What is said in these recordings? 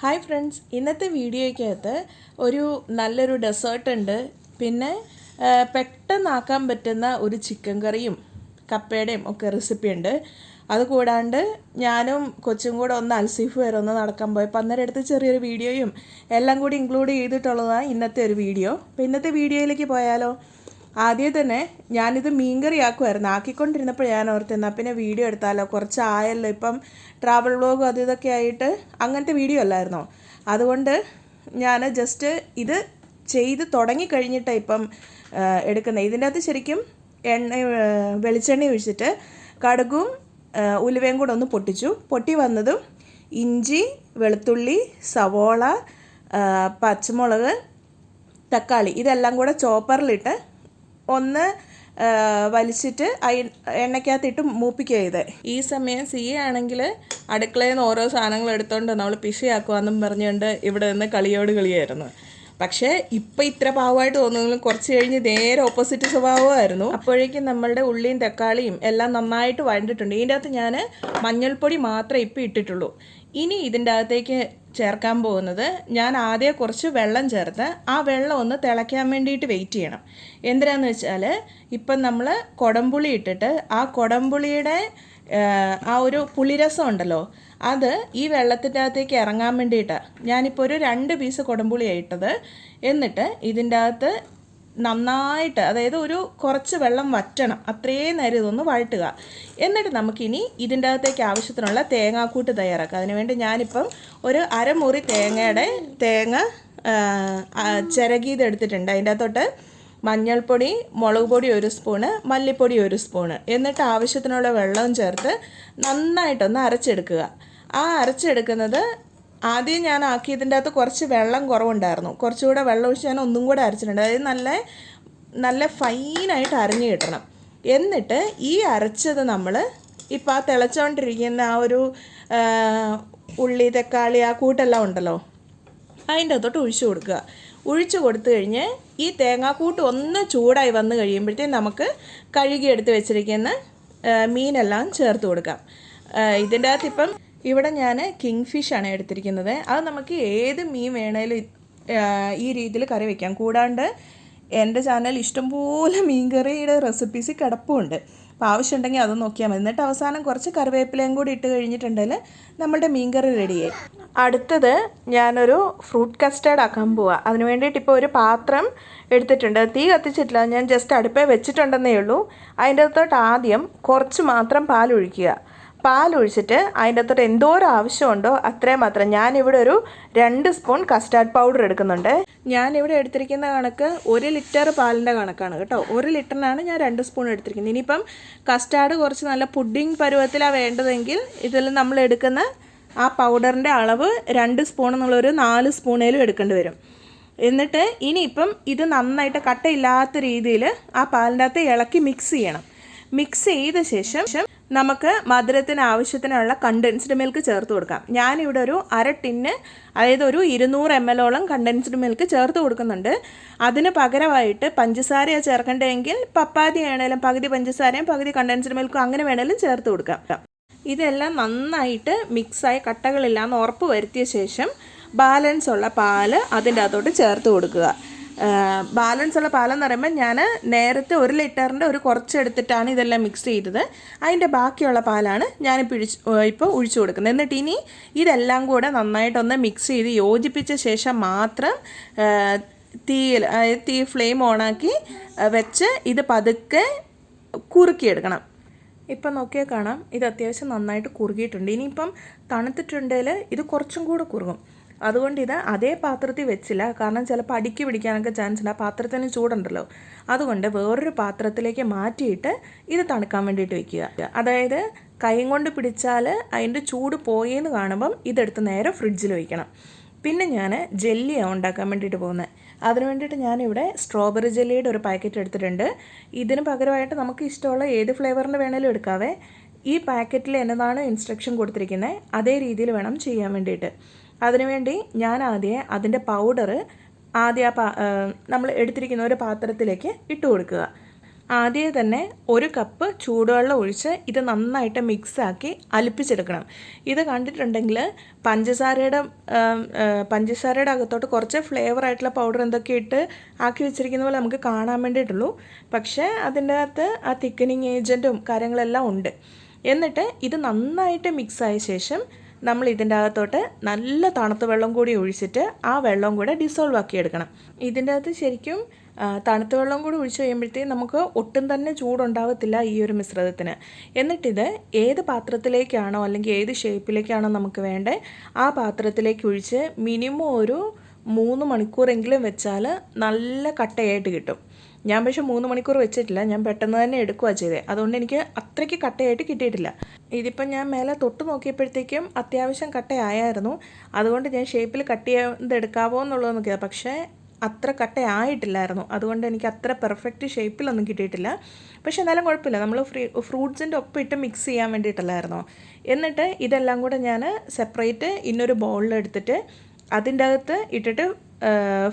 Hi friends, ഇന്നത്തെ വീഡിയോയ്ക്കകത്ത് ഒരു നല്ലൊരു ഡെസേർട്ട് ഉണ്ട്. പിന്നെ പെട്ടെന്നാക്കാൻ പറ്റുന്ന ഒരു ചിക്കൻ കറിയും കപ്പയുടെയും ഒക്കെ റെസിപ്പി ഉണ്ട്. അതുകൂടാണ്ട് ഞാനും കൊച്ചും കൂടെ ഒന്ന് അൽസീഫ് വരെ ഒന്ന് നടക്കാൻ പോയപ്പോൾ അന്നേരം എടുത്ത് ചെറിയൊരു വീഡിയോയും എല്ലാം കൂടി ഇൻക്ലൂഡ് ചെയ്തിട്ടുള്ളതാണ് ഇന്നത്തെ ഒരു വീഡിയോ. അപ്പോൾ ഇന്നത്തെ വീഡിയോയിലേക്ക് പോയാലോ? ആദ്യം തന്നെ ഞാനിത് മീൻകറി ആക്കുമായിരുന്നു. ആക്കിക്കൊണ്ടിരുന്നപ്പോൾ ഞാൻ ഓർത്ത് എന്നാൽ പിന്നെ വീഡിയോ എടുത്താലോ, കുറച്ച് ആയല്ലോ, ഇപ്പം ട്രാവൽ വ്ളോഗും അത് ഇതൊക്കെ ആയിട്ട് അങ്ങനത്തെ വീഡിയോ അല്ലായിരുന്നോ. അതുകൊണ്ട് ഞാൻ ജസ്റ്റ് ഇത് ചെയ്ത് തുടങ്ങിക്കഴിഞ്ഞിട്ടാണ് ഇപ്പം എടുക്കുന്നത്. ഇതിൻ്റെ അകത്ത് ശരിക്കും വെളിച്ചെണ്ണ ഒഴിച്ചിട്ട് കടുകും ഉലുവയും കൂടെ ഒന്ന് പൊട്ടി വന്നതും ഇഞ്ചി, വെളുത്തുള്ളി, സവോള, പച്ചമുളക്, തക്കാളി ഇതെല്ലാം കൂടെ ചോപ്പറിലിട്ട് ഒന്ന് വലിച്ചിട്ട് എണ്ണയ്ക്കകത്തിട്ട് മൂപ്പിക്കുക ചെയ്ത്. ഈ സമയം ആണെങ്കിൽ അടുക്കളയിൽ നിന്ന് ഓരോ സാധനങ്ങൾ എടുത്തുകൊണ്ട് നമ്മൾ പിശയാക്കുവാന്നും പറഞ്ഞുകൊണ്ട് ഇവിടെ നിന്ന് കളിയായിരുന്നു. പക്ഷേ ഇപ്പം ഇത്ര പാവമായിട്ട് തോന്നുന്നെങ്കിലും കുറച്ച് കഴിഞ്ഞ് നേരെ ഓപ്പോസിറ്റ് സ്വഭാവമായിരുന്നു. അപ്പോഴേക്കും നമ്മളുടെ ഉള്ളിയും തക്കാളിയും എല്ലാം നന്നായിട്ട് വഴണ്ടിട്ടുണ്ട്. ഇതിൻ്റെ അകത്ത് ഞാൻ മഞ്ഞൾപ്പൊടി മാത്രമേ ഇപ്പം ഇട്ടിട്ടുള്ളൂ. ഇനി ഇതിൻ്റെ അകത്തേക്ക് ചേർക്കാൻ പോകുന്നത്, ഞാൻ ആദ്യം കുറച്ച് വെള്ളം ചേർത്ത് ആ വെള്ളം ഒന്ന് തിളയ്ക്കാൻ വേണ്ടിയിട്ട് വെയിറ്റ് ചെയ്യണം. എന്തിനാന്ന് വെച്ചാൽ ഇപ്പം നമ്മൾ കുടംപുളി ഇട്ടിട്ട് ആ കുടംപുളിയുടെ ആ ഒരു പുളിരസം ഉണ്ടല്ലോ, അത് ഈ വെള്ളത്തിൻ്റെ അകത്തേക്ക് ഇറങ്ങാൻ വേണ്ടിയിട്ടാണ് ഞാനിപ്പോൾ ഒരു 2 പീസ് കുടംപുളിയാണ് ഇട്ടത്. എന്നിട്ട് ഇതിൻ്റെ അകത്ത് നന്നായിട്ട്, അതായത് ഒരു കുറച്ച് വെള്ളം വറ്റണം, അത്രയും നേരം ഇതൊന്ന് വഴട്ടുക. എന്നിട്ട് നമുക്കിനി ഇതിൻ്റെ അകത്തേക്ക് ആവശ്യത്തിനുള്ള തേങ്ങാക്കൂട്ട് തയ്യാറാക്കാം. അതിനുവേണ്ടി ഞാനിപ്പം ഒരു അരമുറി തേങ്ങ ചിരകിയത് എടുത്തിട്ടുണ്ട്. അതിൻ്റെ അകത്തോട്ട് മഞ്ഞൾപ്പൊടി, മുളക് പൊടി 1 സ്പൂണ്, മല്ലിപ്പൊടി 1 സ്പൂണ്, എന്നിട്ട് ആവശ്യത്തിനുള്ള വെള്ളവും ചേർത്ത് നന്നായിട്ടൊന്ന് അരച്ചെടുക്കുക. ആ അരച്ചെടുക്കുന്നത് ആദ്യം ഞാൻ ആക്കിയതിൻ്റെ അകത്ത് കുറച്ച് വെള്ളം കുറവുണ്ടായിരുന്നു. കുറച്ചുകൂടെ വെള്ളം ഒഴിച്ച് ഞാൻ ഒന്നും കൂടെ അരച്ചിട്ടുണ്ട്. അതായത് നല്ല ഫൈനായിട്ട് അരഞ്ഞു കിട്ടണം. എന്നിട്ട് ഈ അരച്ചത് നമ്മൾ ഇപ്പോൾ ആ തിളച്ചുകൊണ്ടിരിക്കുന്ന ആ ഒരു ഉള്ളി, തക്കാളി, ആ കൂട്ടെല്ലാം ഉണ്ടല്ലോ, അതിൻ്റെ അകത്തോട്ട് ഒഴിച്ചു കൊടുത്തു കഴിഞ്ഞ് ഈ തേങ്ങാക്കൂട്ട് ഒന്ന് ചൂടായി വന്നു കഴിയുമ്പോഴത്തേക്കും നമുക്ക് കഴുകിയെടുത്ത് വെച്ചിരിക്കുന്ന മീനെല്ലാം ചേർത്ത് കൊടുക്കാം. ഇതിൻ്റെ അകത്ത് ഇപ്പം ഇവിടെ ഞാൻ കിങ് ഫിഷാണ് എടുത്തിരിക്കുന്നത്. അത് നമുക്ക് ഏത് മീൻ വേണേലും ഈ രീതിയിൽ കറി വയ്ക്കാം. കൂടാണ്ട് എൻ്റെ ചാനൽ ഇഷ്ടംപോലെ മീൻകറിയുടെ റെസിപ്പീസ് കിടപ്പുണ്ട്. അപ്പോൾ ആവശ്യമുണ്ടെങ്കിൽ അത് നോക്കിയാൽ മതി. എന്നിട്ട് അവസാനം കുറച്ച് കറിവേപ്പിലയും കൂടി ഇട്ട് കഴിഞ്ഞിട്ടുണ്ടെങ്കിൽ നമ്മുടെ മീൻകറി റെഡിയായി. അടുത്തത് ഞാനൊരു ഫ്രൂട്ട് കസ്റ്റേർഡ് ആക്കാൻ പോവാം. അതിന് വേണ്ടിയിട്ട് ഇപ്പോൾ ഒരു പാത്രം എടുത്തിട്ടുണ്ട്. തീ കത്തിച്ചിട്ടില്ല, ഞാൻ ജസ്റ്റ് അടുപ്പേ വെച്ചിട്ടുണ്ടെന്നേ ഉള്ളൂ. അതിൻ്റെ അകത്തോട്ട് ആദ്യം കുറച്ച് മാത്രം പാലൊഴിച്ചിട്ട് അതിൻ്റെ അകത്തോട്ട് എന്തോരം ആവശ്യമുണ്ടോ അത്രയും മാത്രം. ഞാനിവിടെ ഒരു 2 സ്പൂൺ കസ്റ്റാർഡ് പൗഡർ എടുക്കുന്നുണ്ട്. ഞാനിവിടെ എടുത്തിരിക്കുന്ന കണക്ക് 1 ലിറ്റർ പാലിൻ്റെ കണക്കാണ് കേട്ടോ. 1 ലിറ്ററിനാണ് ഞാൻ 2 സ്പൂൺ എടുത്തിരിക്കുന്നത്. ഇനിയിപ്പം കസ്റ്റാർഡ് കുറച്ച് നല്ല പുഡിംഗ് പരുവത്തിലാണ് വേണ്ടതെങ്കിൽ ഇതിൽ നമ്മൾ എടുക്കുന്ന ആ പൗഡറിൻ്റെ അളവ് 2 സ്പൂൺ എന്നുള്ളൊരു 4 സ്പൂണേലും എടുക്കേണ്ടി വരും. എന്നിട്ട് ഇനിയിപ്പം ഇത് നന്നായിട്ട് കട്ടയില്ലാത്ത രീതിയിൽ ആ പാലിൻ്റെ അകത്ത് ഇളക്കി മിക്സ് ചെയ്യണം. മിക്സ് ചെയ്ത ശേഷം നമുക്ക് മധുരത്തിന് ആവശ്യത്തിനുള്ള കണ്ടൻസ്ഡ് മിൽക്ക് ചേർത്ത് കൊടുക്കാം. ഞാനിവിടെ ഒരു 1/2 ടിന്ന്, അതായത് ഒരു 200 ml കണ്ടൻസ്ഡ് മിൽക്ക് ചേർത്ത് കൊടുക്കുന്നുണ്ട്. അതിന് പകരമായിട്ട് പഞ്ചസാരയാണ് ചേർക്കേണ്ടതെങ്കിൽ പപ്പാതി ആണെങ്കിലും പകുതി പഞ്ചസാരയും പകുതി കണ്ടൻസ്ഡ് മിൽക്കും അങ്ങനെ വേണമെങ്കിലും ചേർത്ത് കൊടുക്കാം. ഇതെല്ലാം നന്നായിട്ട് മിക്സായി കട്ടകളില്ലാന്ന് ഉറപ്പ് വരുത്തിയ ശേഷം ബാലൻസ് ഉള്ള പാല് അതിൻ്റെ അകത്തോട്ട് ചേർത്ത് കൊടുക്കുക. ബാലൻസ് ഉള്ള പാലെന്ന് പറയുമ്പോൾ ഞാൻ നേരത്തെ 1 ലിറ്ററിൻ്റെ ഒരു കുറച്ച് എടുത്തിട്ടാണ് ഇതെല്ലാം മിക്സ് ചെയ്തത്. അതിൻ്റെ ബാക്കിയുള്ള പാലാണ് ഇപ്പോൾ ഒഴിച്ചു കൊടുക്കുന്നത്. എന്നിട്ട് ഇനി ഇതെല്ലാം കൂടെ നന്നായിട്ടൊന്ന് മിക്സ് ചെയ്ത് യോജിപ്പിച്ച ശേഷം മാത്രം തീ ഫ്ലെയിം ഓണാക്കി വെച്ച് ഇത് പതുക്കെ കുറുക്കിയെടുക്കണം. ഇപ്പം നോക്കിയാൽ കാണാം, ഇത് അത്യാവശ്യം നന്നായിട്ട് കുറുകിയിട്ടുണ്ട്. ഇനിയിപ്പം തണുത്തിട്ടുണ്ടെങ്കിൽ ഇത് കുറച്ചും കൂടെ കുറുകും. അതുകൊണ്ട് ഇത് അതേ പാത്രത്തിൽ വെച്ചില്ല, കാരണം ചിലപ്പോൾ അടുക്കി പിടിക്കാനൊക്കെ ചാൻസ് ഉണ്ട്. ആ പാത്രത്തിന് ചൂടുണ്ടല്ലോ, അതുകൊണ്ട് വേറൊരു പാത്രത്തിലേക്ക് മാറ്റിയിട്ട് ഇത് തണുക്കാൻ വേണ്ടിയിട്ട് വെക്കുക. അതായത് കൈ കൊണ്ട് പിടിച്ചാൽ അതിൻ്റെ ചൂട് പോയെന്ന് കാണുമ്പം ഇതെടുത്ത് നേരെ ഫ്രിഡ്ജിൽ വയ്ക്കണം. പിന്നെ ഞാൻ ജെല്ലിയാണ് ഉണ്ടാക്കാൻ വേണ്ടിയിട്ട് പോകുന്നത്. അതിന് വേണ്ടിയിട്ട് ഞാനിവിടെ സ്ട്രോബെറി ജെല്ലിയുടെ ഒരു പാക്കറ്റ് എടുത്തിട്ടുണ്ട്. ഇതിന് പകരമായിട്ട് നമുക്ക് ഇഷ്ടമുള്ള ഏത് ഫ്ലേവറിൻ്റെ വേണേലും എടുക്കാവേ. ഈ പാക്കറ്റിൽ എന്നതാണ് ഇൻസ്ട്രക്ഷൻ കൊടുത്തിരിക്കുന്നത്, അതേ രീതിയിൽ വേണം ചെയ്യാൻ വേണ്ടിയിട്ട്. അതിനുവേണ്ടി ഞാൻ ആദ്യം അതിൻ്റെ പൗഡർ നമ്മൾ എടുത്തിരിക്കുന്ന ഒരു പാത്രത്തിലേക്ക് ഇട്ട് കൊടുക്കുക. ആദ്യമേ തന്നെ 1 കപ്പ് ചൂടുവെള്ളം ഒഴിച്ച് ഇത് നന്നായിട്ട് മിക്സാക്കി അലിപ്പിച്ചെടുക്കണം. ഇത് കണ്ടിട്ടുണ്ടെങ്കിൽ പഞ്ചസാരയുടെ അകത്തോട്ട് കുറച്ച് ഫ്ലേവറായിട്ടുള്ള പൗഡർ എന്തൊക്കെ ഇട്ട് ആക്കി വെച്ചിരിക്കുന്ന പോലെ നമുക്ക് കാണാൻ വേണ്ടിയിട്ടുള്ളൂ. പക്ഷേ അതിൻ്റെ അകത്ത് ആ തിക്കനിങ് ഏജൻറ്റും കാര്യങ്ങളെല്ലാം ഉണ്ട്. എന്നിട്ട് ഇത് നന്നായിട്ട് മിക്സായ ശേഷം നമ്മൾ ഇതിൻ്റെ അകത്തോട്ട് നല്ല തണുത്ത വെള്ളം കൂടി ഒഴിച്ചിട്ട് ആ വെള്ളം കൂടെ ഡിസോൾവ് ആക്കി എടുക്കണം. ഇതിൻ്റെ അകത്ത് ശരിക്കും തണുത്ത വെള്ളം കൂടി ഒഴിച്ച് കഴിയുമ്പോഴത്തേക്കും നമുക്ക് ഒട്ടും തന്നെ ചൂടുണ്ടാവത്തില്ല ഈ ഒരു മിശ്രിതത്തിന്. എന്നിട്ടിത് ഏത് പാത്രത്തിലേക്കാണോ അല്ലെങ്കിൽ ഏത് ഷേപ്പിലേക്കാണോ നമുക്ക് വേണ്ടത് ആ പാത്രത്തിലേക്ക് ഒഴിച്ച് മിനിമം ഒരു 3 മണിക്കൂറെങ്കിലും വെച്ചാൽ നല്ല കട്ടയായിട്ട് കിട്ടും. ഞാൻ പക്ഷേ 3 മണിക്കൂർ വെച്ചിട്ടില്ല, ഞാൻ പെട്ടെന്ന് തന്നെ എടുക്കുകയാണ് ചെയ്തത്. അതുകൊണ്ട് എനിക്ക് അത്രയ്ക്ക് കട്ടയായിട്ട് കിട്ടിയിട്ടില്ല. ഇതിപ്പം ഞാൻ മേലെ തൊട്ട് നോക്കിയപ്പോഴത്തേക്കും അത്യാവശ്യം കട്ടയായിരുന്നു. അതുകൊണ്ട് ഞാൻ ഷേപ്പിൽ കട്ട് ചെയ്തെടുക്കാവോ എന്നുള്ളത് നോക്കിയത്. പക്ഷേ അത്ര കട്ടയായിട്ടില്ലായിരുന്നു. അതുകൊണ്ട് എനിക്ക് അത്ര പെർഫെക്റ്റ് ഷേപ്പിലൊന്നും കിട്ടിയിട്ടില്ല. പക്ഷേ എന്നാലും കുഴപ്പമില്ല, നമ്മൾ ഫ്രൂട്ട്സിൻ്റെ ഒപ്പം ഇട്ട് മിക്സ് ചെയ്യാൻ വേണ്ടിയിട്ടല്ലായിരുന്നോ. എന്നിട്ട് ഇതെല്ലാം കൂടെ ഞാൻ സെപ്പറേറ്റ് ഇന്നൊരു ബൗളിലെടുത്തിട്ട് അതിൻ്റെ അകത്ത് ഇട്ടിട്ട്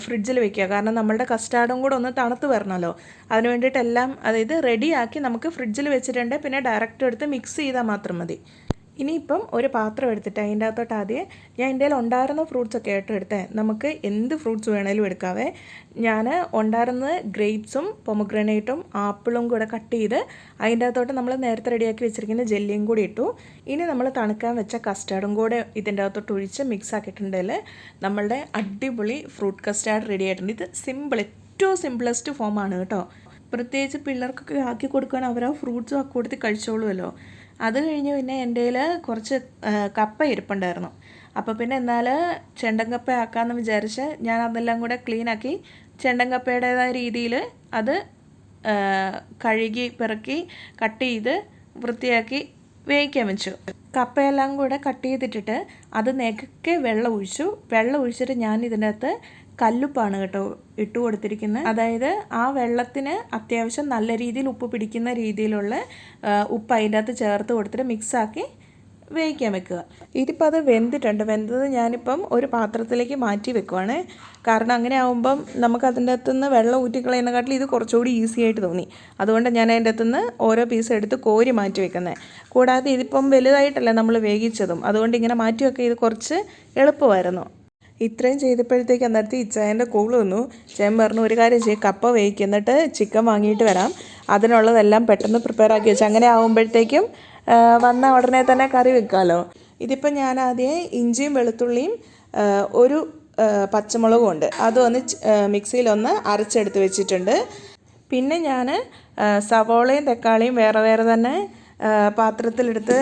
ഫ്രിഡ്ജിൽ വെക്കുക. കാരണം നമ്മളുടെ കസ്റ്റാർഡും കൂടെ ഒന്ന് തണുത്ത് വരണമല്ലോ. അതിന് വേണ്ടിയിട്ടെല്ലാം അതായത് റെഡിയാക്കി നമുക്ക് ഫ്രിഡ്ജിൽ വെച്ചിട്ടുണ്ട്. പിന്നെ ഡയറക്റ്റ് എടുത്ത് മിക്സ് ചെയ്താൽ മാത്രം മതി. ഇനിയിപ്പം ഒരു പാത്രം എടുത്തിട്ട് അതിൻ്റെ അകത്തോട്ട് ആദ്യം ഞാൻ എൻ്റെ കയ്യിൽ ഉണ്ടായിരുന്ന ഫ്രൂട്ട്സൊക്കെ ആയിട്ട് എടുത്തേ. നമുക്ക് എന്ത് ഫ്രൂട്ട്സ് വേണേലും എടുക്കാവേ. ഞാൻ ഉണ്ടായിരുന്നത് ഗ്രേപ്സും പൊമഗ്രാനൈറ്റും ആപ്പിളും കൂടെ കട്ട് ചെയ്ത് അതിൻ്റെ അകത്തോട്ട് നമ്മൾ നേരത്തെ റെഡിയാക്കി വെച്ചിരിക്കുന്ന ജെല്ലിയും കൂടി ഇട്ടു. ഇനി നമ്മൾ തണുക്കാൻ വെച്ച കസ്റ്റാർഡും കൂടെ ഇതിൻ്റെ അകത്തോട്ട് ഒഴിച്ച് മിക്സ് ആക്കിയിട്ടുണ്ടെങ്കിൽ നമ്മളുടെ അടിപൊളി ഫ്രൂട്ട് കസ്റ്റാർഡ് റെഡി ആയിട്ടുണ്ട്. ഇത് ഏറ്റവും സിമ്പിളസ്റ്റ് ഫോമാണ് കേട്ടോ. പ്രത്യേകിച്ച് പിള്ളേർക്കൊക്കെ ആക്കി കൊടുക്കുകയാണെങ്കിൽ അവർ ആ ഫ്രൂട്ട്സും ആക്കി കൊടുത്ത് കഴിച്ചോളുമല്ലോ. അത് കഴിഞ്ഞ് പിന്നെ എൻ്റെ കയ്യിൽ കുറച്ച് കപ്പ ഇരിപ്പുണ്ടായിരുന്നു. അപ്പോൾ പിന്നെ എന്നാൽ ചെണ്ടൻ കപ്പ ആക്കാമെന്ന് വിചാരിച്ച് ഞാൻ അതെല്ലാം കൂടെ ക്ലീനാക്കി ചെണ്ടൻ കപ്പയുടേതായ രീതിയിൽ അത് കഴുകി പെറുക്കി കട്ട് ചെയ്ത് വൃത്തിയാക്കി വേവിക്കാൻ വെച്ചു. കപ്പയെല്ലാം കൂടെ കട്ട് ചെയ്തിട്ടിട്ട് അത് നെക്കെ വെള്ളം ഒഴിച്ചിട്ട് ഞാൻ ഇതിൻ്റെ അകത്ത് കല്ലുപ്പാണ് കേട്ടോ ഇട്ട് കൊടുത്തിരിക്കുന്നത്. അതായത് ആ വെള്ളത്തിന് അത്യാവശ്യം നല്ല രീതിയിൽ ഉപ്പ് പിടിക്കുന്ന രീതിയിലുള്ള ഉപ്പ് അതിൻ്റെ അകത്ത് ചേർത്ത് കൊടുത്തിട്ട് മിക്സാക്കി വേവിക്കാൻ വെക്കുക. ഇതിപ്പോൾ അത് വെന്തിട്ടുണ്ട്. വെന്തത് ഞാനിപ്പം ഒരു പാത്രത്തിലേക്ക് മാറ്റി വെക്കുവാണ്. കാരണം അങ്ങനെ ആകുമ്പം നമുക്ക് അതിൻ്റെ അകത്തുനിന്ന് വെള്ളം ഊറ്റിക്കളയുന്നതിനെക്കാട്ടിൽ ഇത് കുറച്ചുകൂടി ഈസി ആയിട്ട് തോന്നി. അതുകൊണ്ട് ഞാൻ അതിൻ്റെ അകത്തുനിന്ന് ഓരോ പീസ് എടുത്ത് കോരി മാറ്റി വെക്കുന്നത്. കൂടാതെ ഇതിപ്പം വലുതായിട്ടല്ല നമ്മൾ വേവിച്ചതും, അതുകൊണ്ട് ഇങ്ങനെ മാറ്റി വെക്കുക ഇത് കുറച്ച് എളുപ്പമായിരുന്നു. ഇത്രയും ചെയ്തപ്പോഴത്തേക്ക് അന്നേരത്തെ ഇച്ചായൻ്റെ കോൾ വന്നു. ചേൻ പറഞ്ഞു ഒരു കാര്യം ചെയ്യും, കപ്പ വേവിക്കുക, എന്നിട്ട് ചിക്കൻ വാങ്ങിയിട്ട് വരാം, അതിനുള്ളതെല്ലാം പെട്ടെന്ന് പ്രിപ്പയർ ആക്കി വെച്ചു. അങ്ങനെ ആകുമ്പോഴത്തേക്കും വന്ന ഉടനെ തന്നെ കറി വെക്കാമല്ലോ. ഇതിപ്പോൾ ഞാൻ ആദ്യം ഇഞ്ചിയും വെളുത്തുള്ളിയും ഒരു പച്ചമുളകും ഉണ്ട്, അതൊന്ന് മിക്സിയിലൊന്ന് അരച്ചെടുത്ത് വെച്ചിട്ടുണ്ട്. പിന്നെ ഞാൻ സവോളയും തക്കാളിയും വേറെ തന്നെ പാത്രത്തിലെടുത്ത്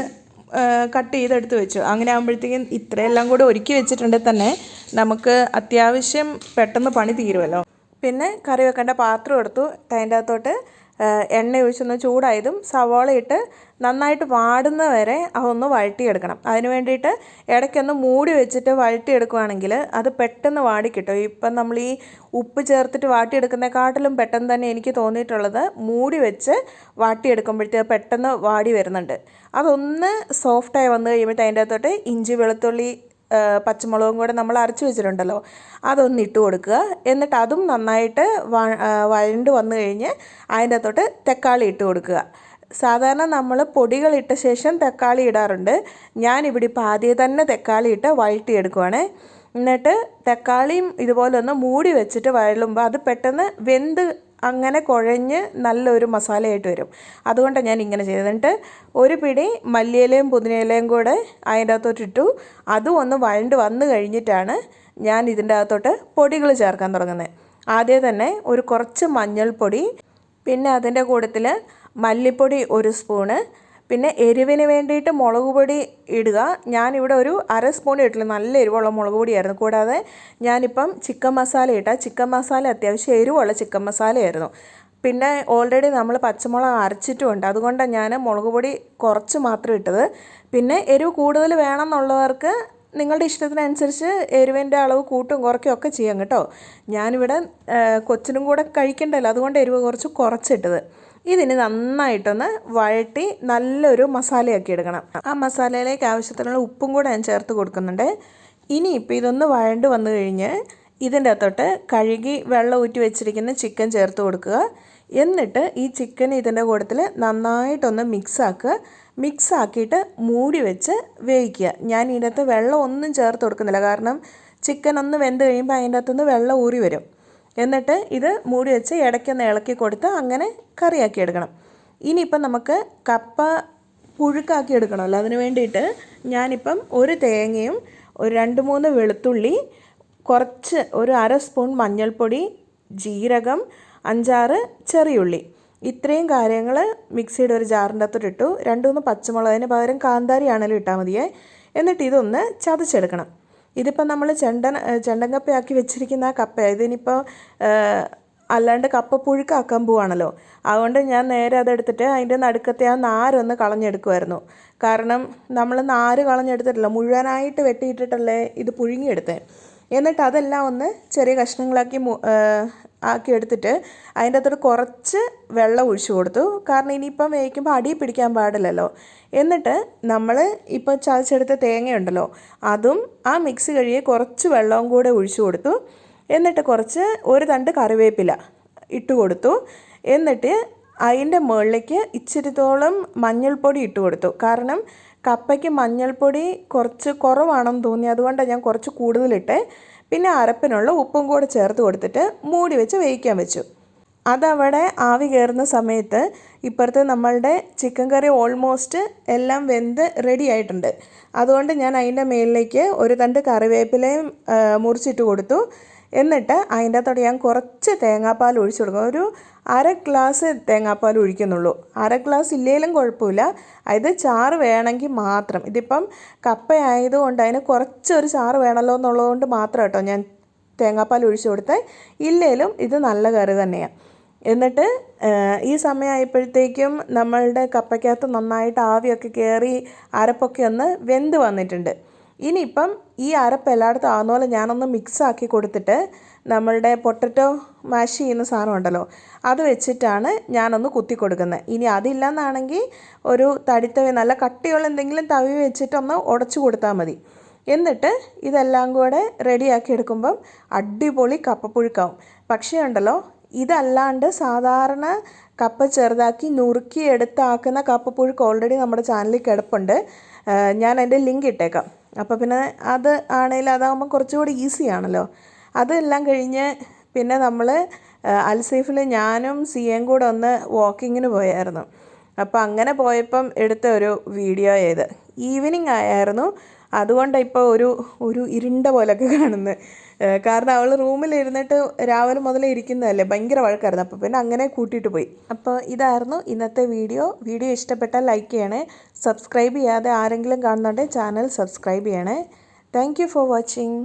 കട്ട് ചെയ്തെടുത്ത് വെച്ചു. അങ്ങനെ ആകുമ്പോഴത്തേക്കും ഇത്രയെല്ലാം കൂടെ ഒരുക്കി വെച്ചിട്ടുണ്ടെങ്കിൽ തന്നെ നമുക്ക് അത്യാവശ്യം പെട്ടെന്ന് പണി തീരുമല്ലോ. പിന്നെ കറി വെക്കേണ്ട പാത്രം എടുത്തു. അതിൻ്റെ അകത്തോട്ട് എണ്ണ ഒഴിച്ചൊന്ന് ചൂടായതും സവാള ഇട്ട് നന്നായിട്ട് വാടുന്ന വരെ അതൊന്ന് വഴറ്റിയെടുക്കണം. അതിന് വേണ്ടിയിട്ട് ഇടയ്ക്കൊന്ന് മൂടി വെച്ചിട്ട് വഴറ്റിയെടുക്കുകയാണെങ്കിൽ അത് പെട്ടെന്ന് വാടിക്കിട്ടും. ഇപ്പം നമ്മൾ ഈ ഉപ്പ് ചേർത്തിട്ട് വാട്ടിയെടുക്കുന്നതിനെക്കാട്ടിലും പെട്ടെന്ന് തന്നെ എനിക്ക് തോന്നിയിട്ടുള്ളത് മൂടി വെച്ച് വാട്ടിയെടുക്കുമ്പോഴത്തേക്ക് പെട്ടെന്ന് വാടി വരുന്നുണ്ട്. അതൊന്ന് സോഫ്റ്റായി വന്നു കഴിയുമ്പോഴത്തെ അതിൻ്റെ അകത്തോട്ട് ഇഞ്ചി വെളുത്തുള്ളി പച്ചമുളകും കൂടെ നമ്മൾ അരച്ച് വെച്ചിട്ടുണ്ടല്ലോ അതൊന്ന് ഇട്ട് കൊടുക്കുക. എന്നിട്ട് അതും നന്നായിട്ട് വഴണ്ട് വന്നു കഴിഞ്ഞ് അതിൻ്റെ അകത്തോട്ട് തക്കാളി ഇട്ട് കൊടുക്കുക. സാധാരണ നമ്മൾ പൊടികളിട്ട ശേഷം തക്കാളി ഇടാറുണ്ട്. ഞാനിവിടെ ഇപ്പോൾ ആദ്യം തന്നെ തക്കാളി ഇട്ട് വഴറ്റിയെടുക്കുവാണ്. എന്നിട്ട് തക്കാളിയും ഇതുപോലെ ഒന്ന് മൂടി വെച്ചിട്ട് വഴലുമ്പോൾ അത് പെട്ടെന്ന് വെന്ത് അങ്ങനെ കുഴഞ്ഞ് നല്ലൊരു മസാലയായിട്ട് വരും. അതുകൊണ്ടാണ് ഞാൻ ഇങ്ങനെ ചെയ്തത്. എന്നിട്ട് ഒരു പിടി മല്ലിയിലയും പുതിനയിലയും കൂടെ അതിൻ്റെ അകത്തോട്ടിട്ടു. അതും ഒന്ന് വഴണ്ട് വന്നു കഴിഞ്ഞിട്ടാണ് ഞാൻ ഇതിൻ്റെ അകത്തോട്ട് പൊടികൾ ചേർക്കാൻ തുടങ്ങുന്നത്. ആദ്യം തന്നെ ഒരു കുറച്ച് മഞ്ഞൾപ്പൊടി, പിന്നെ അതിൻ്റെ കൂട്ടത്തിൽ മല്ലിപ്പൊടി 1 സ്പൂണ്, പിന്നെ എരിവിന് വേണ്ടിയിട്ട് മുളക് പൊടി ഇടുക. ഞാനിവിടെ ഒരു 1/2 സ്പൂൺ ഇട്ടില്ല, നല്ല എരിവുള്ള മുളക് പൊടിയായിരുന്നു. കൂടാതെ ഞാനിപ്പം ചിക്കൻ മസാല ചിക്കൻ മസാല അത്യാവശ്യം എരിവുള്ള ചിക്കൻ മസാലയായിരുന്നു. പിന്നെ ഓൾറെഡി നമ്മൾ പച്ചമുളക് അരച്ചിട്ടുമുണ്ട്, അതുകൊണ്ടാണ് ഞാൻ മുളക് പൊടി കുറച്ച് മാത്രം ഇട്ടത്. പിന്നെ എരിവ് കൂടുതൽ വേണമെന്നുള്ളവർക്ക് നിങ്ങളുടെ ഇഷ്ടത്തിനനുസരിച്ച് എരിവിൻ്റെ അളവ് കൂട്ടും കുറയ്ക്കുകയൊക്കെ ചെയ്യാം കേട്ടോ. ഞാനിവിടെ കൊച്ചിനും കൂടെ കഴിക്കണ്ടല്ലോ, അതുകൊണ്ട് എരിവ് കുറച്ചിട്ടത്. ഇതിന് നന്നായിട്ടൊന്ന് വഴറ്റി നല്ലൊരു മസാലയാക്കി എടുക്കണം. ആ മസാലയിലേക്ക് ആവശ്യത്തിനുള്ള ഉപ്പും കൂടെ ഞാൻ ചേർത്ത് കൊടുക്കുന്നുണ്ട്. ഇനിയിപ്പോൾ ഇതൊന്ന് വഴണ്ട് വന്നു കഴിഞ്ഞ് ഇതിൻ്റെ അകത്തോട്ട് കഴുകി വെള്ളം ഊറ്റി വെച്ചിരിക്കുന്ന ചിക്കൻ ചേർത്ത് കൊടുക്കുക. എന്നിട്ട് ഈ ചിക്കൻ ഇതിൻ്റെ കൂട്ടത്തിൽ നന്നായിട്ടൊന്ന് മിക്സ് ആക്കിയിട്ട് മൂടി വെച്ച് വേവിക്കുക. ഞാൻ ഇതിനകത്ത് വെള്ളം ഒന്നും ചേർത്ത് കൊടുക്കുന്നില്ല, കാരണം ചിക്കൻ ഒന്ന് വെന്ത് കഴിയുമ്പോൾ അതിൻ്റെ അകത്തുനിന്ന് വെള്ളം ഊറി വരും. എന്നിട്ട് ഇത് മൂടി വെച്ച് ഇടയ്ക്കൊന്ന് ഇളക്കി കൊടുത്ത് അങ്ങനെ കറിയാക്കി എടുക്കണം. ഇനിയിപ്പം നമുക്ക് കപ്പ പുഴുക്കാക്കി എടുക്കണമല്ലോ, അതിന് വേണ്ടിയിട്ട് ഞാനിപ്പം ഒരു തേങ്ങയും ഒരു 2-3 വെളുത്തുള്ളി, കുറച്ച് ഒരു 1/2 സ്പൂൺ മഞ്ഞൾപ്പൊടി, ജീരകം, 5-6 ചെറിയുള്ളി, ഇത്രയും കാര്യങ്ങൾ മിക്സിയുടെ ഒരു ജാറിൻ്റെ അകത്തോട്ട് ഇട്ടു. 2-3 പച്ചമുളകിന് പകരം കാന്താരി ആണെങ്കിലും ഇട്ടാൽ മതിയേ. എന്നിട്ട് ഇതൊന്ന് ചതച്ചെടുക്കണം. ഇതിപ്പോൾ നമ്മൾ ചെണ്ടൻ കപ്പയാക്കി വെച്ചിരിക്കുന്ന ആ കപ്പ, ഇതിനിപ്പോൾ അല്ലാണ്ട് കപ്പ പുഴുക്കാക്കാൻ പോവാണല്ലോ. അതുകൊണ്ട് ഞാൻ നേരെ അതെടുത്തിട്ട് അതിൻ്റെ നടുക്കത്തെ ആ നാരൊന്ന് കളഞ്ഞെടുക്കുമായിരുന്നു. കാരണം നമ്മൾ നാര് കളഞ്ഞെടുത്തിട്ടില്ല, മുഴുവനായിട്ട് വെട്ടിയിട്ടിട്ടല്ലേ ഇത് പുഴുങ്ങിയെടുത്തേ. എന്നിട്ട് അതെല്ലാം ഒന്ന് ചെറിയ കഷ്ണങ്ങളാക്കി എടുത്തിട്ട് അതിൻ്റെ അകത്തോട്ട് കുറച്ച് വെള്ളം ഒഴിച്ചു കൊടുത്തു. കാരണം ഇനിയിപ്പം വേവിക്കുമ്പോൾ അടി പിടിക്കാൻ പാടില്ലല്ലോ. എന്നിട്ട് നമ്മൾ ഇപ്പോൾ ചതച്ചെടുത്ത തേങ്ങയുണ്ടല്ലോ, അതും ആ മിക്സ് കഴുകി കുറച്ച് വെള്ളവും കൂടെ ഒഴിച്ചു കൊടുത്തു. എന്നിട്ട് ഒരു തണ്ട് കറിവേപ്പില ഇട്ട് കൊടുത്തു. എന്നിട്ട് അതിൻ്റെ മുകളിലേക്ക് ഇച്ചിരിത്തോളം മഞ്ഞൾപ്പൊടി ഇട്ട് കൊടുത്തു. കാരണം കപ്പയ്ക്ക് മഞ്ഞൾപ്പൊടി കുറച്ച് കുറവാണെന്ന് തോന്നി, അതുകൊണ്ടാണ് ഞാൻ കുറച്ച് കൂടുതലിട്ട്. പിന്നെ അരപ്പിനുള്ള ഉപ്പും കൂടെ ചേർത്ത് കൊടുത്തിട്ട് മൂടി വെച്ച് വേവിക്കാൻ വെച്ചു. അതവിടെ ആവി കയറുന്ന സമയത്ത് ഇപ്പുറത്ത് നമ്മളുടെ ചിക്കൻ കറി ഓൾമോസ്റ്റ് എല്ലാം വെന്ത് റെഡി ആയിട്ടുണ്ട്. അതുകൊണ്ട് ഞാൻ അതിൻ്റെ മേലിലേക്ക് ഒരു തണ്ട് കറിവേപ്പിലയും മുറിച്ചിട്ട് കൊടുത്തു. എന്നിട്ട് അതിൻ്റെ അകത്തോടെ ഞാൻ കുറച്ച് തേങ്ങാപ്പാൽ ഒഴിച്ചു കൊടുക്കും. ഒരു 1/2 ഗ്ലാസ് തേങ്ങാപ്പാൽ ഒഴിക്കുന്നുള്ളൂ. 1/2 ഗ്ലാസ് ഇല്ലെങ്കിലും കുഴപ്പമില്ല, ഇത് ചാറ് വേണമെങ്കിൽ മാത്രം. ഇതിപ്പം കപ്പയായതുകൊണ്ട് അതിന് കുറച്ചൊരു ചാറ് വേണമല്ലോ എന്നുള്ളതുകൊണ്ട് മാത്രം കേട്ടോ ഞാൻ തേങ്ങാപ്പാൽ ഒഴിച്ചു കൊടുത്തേ. ഇല്ലെങ്കിലും ഇത് നല്ല കറി തന്നെയാണ്. എന്നിട്ട് ഈ സമയമായപ്പോഴത്തേക്കും നമ്മളുടെ കപ്പയ്ക്കകത്ത് നന്നായിട്ട് ആവിയൊക്കെ കയറി അരപ്പൊക്കെ ഒന്ന് വെന്ത് വന്നിട്ടുണ്ട്. ഇനിയിപ്പം ഈ അരപ്പ് എല്ലായിടത്തും ആകുന്ന പോലെ ഞാനൊന്ന് മിക്സാക്കി കൊടുത്തിട്ട് നമ്മളുടെ പൊട്ടറ്റോ മാഷ് ചെയ്യുന്ന സാധനം ഉണ്ടല്ലോ, അത് വെച്ചിട്ടാണ് ഞാനൊന്ന് കുത്തി കൊടുക്കുന്നത്. ഇനി അതില്ലെന്നാണെങ്കിൽ ഒരു തടിത്തവി, നല്ല കട്ടിയുള്ള എന്തെങ്കിലും തവി വെച്ചിട്ടൊന്ന് ഉടച്ചു കൊടുത്താൽ മതി. എന്നിട്ട് ഇതെല്ലാം കൂടെ റെഡിയാക്കി എടുക്കുമ്പം അടിപൊളി കപ്പപ്പുഴുക്കാവും. പക്ഷേ ഉണ്ടല്ലോ, ഇതല്ലാണ്ട് സാധാരണ കപ്പ ചെറുതാക്കി നുറുക്കി എടുത്താക്കുന്ന കപ്പപ്പുഴുക്ക് ഓൾറെഡി നമ്മുടെ ചാനലിൽ കിടപ്പുണ്ട്. ഞാൻ അതിൻ്റെ ലിങ്ക് ഇട്ടേക്കാം. അപ്പോൾ പിന്നെ അത് ആണെങ്കിലും അതാകുമ്പോൾ കുറച്ചുകൂടി ഈസിയാണല്ലോ. അതെല്ലാം കഴിഞ്ഞ് പിന്നെ നമ്മൾ അൽസേഫിൽ ഞാനും സിയയും കൂടെ ഒന്ന് വാക്കിങ്ങിന് പോയായിരുന്നു. അപ്പോൾ അങ്ങനെ പോയപ്പം എടുത്ത ഒരു വീഡിയോ ഇത് ഈവനിങ് ആയിരുന്നു. അതുകൊണ്ട് ഇപ്പോൾ ഒരു ഇരുണ്ട പോലൊക്കെ കാണുന്നത്. കാരണം അവൾ റൂമിലിരുന്നിട്ട് രാവിലെ മുതലേ ഇരിക്കുന്നതല്ലേ, ഭയങ്കര വഴക്കായിരുന്നു. അപ്പോൾ പിന്നെ അങ്ങനെ കൂട്ടിയിട്ട് പോയി. അപ്പോൾ ഇതായിരുന്നു ഇന്നത്തെ വീഡിയോ. ഇഷ്ടപ്പെട്ടാൽ ലൈക്ക് ചെയ്യണേ. സബ്സ്ക്രൈബ് ചെയ്യാതെ ആരെങ്കിലും കാണുന്നുണ്ടെങ്കിൽ ചാനൽ സബ്സ്ക്രൈബ് ചെയ്യണേ. Thank you for watching.